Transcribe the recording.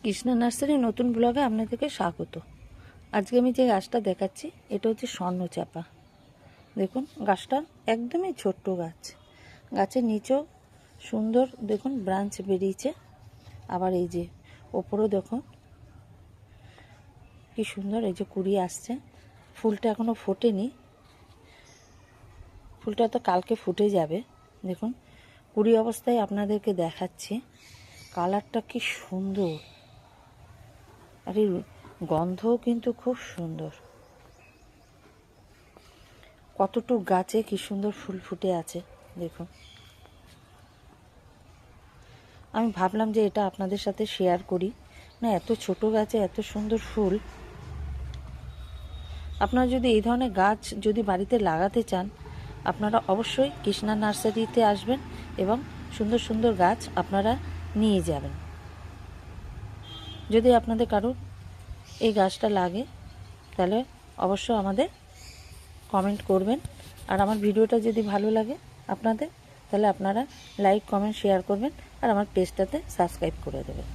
Krishna nursery নতুন ব্লগে আপনাদেরকে স্বাগত। আজকে আমি যে গাছটা দেখাচ্ছি এটা হচ্ছে স্বর্ণচাপা। দেখুন গাছটা একদমই ছোট্ট গাছ, গাছের নিচেও সুন্দর দেখুন ব্রাঞ্চ বেরিয়েছে। আবার এই যে ওপরেও দেখুন কি সুন্দর, এই যে কুড়ি আসছে। ফুলটা এখনও ফোটেনি, ফুলটা তো কালকে ফুটে যাবে। দেখুন কুড়ি অবস্থায় আপনাদেরকে দেখাচ্ছি, কালারটা কি সুন্দর, আর এই গন্ধও কিন্তু খুব সুন্দর। কতটুকু গাছে কি সুন্দর ফুল ফুটে আছে দেখুন। আমি ভাবলাম যে এটা আপনাদের সাথে শেয়ার করি, না এত ছোট গাছে এত সুন্দর ফুল। আপনারা যদি এই ধরনের গাছ যদি বাড়িতে লাগাতে চান, আপনারা অবশ্যই কৃষ্ণা নার্সারিতে আসবেন এবং সুন্দর সুন্দর গাছ আপনারা নিয়ে যাবেন। যদি আপনাদের কারোর এই গাছটা লাগে তাহলে অবশ্যই আমাদের কমেন্ট করবেন। আর আমার ভিডিওটা যদি ভালো লাগে আপনাদের, তাহলে আপনারা লাইক কমেন্ট শেয়ার করবেন আর আমার পেজটাতে সাবস্ক্রাইব করে দেবেন।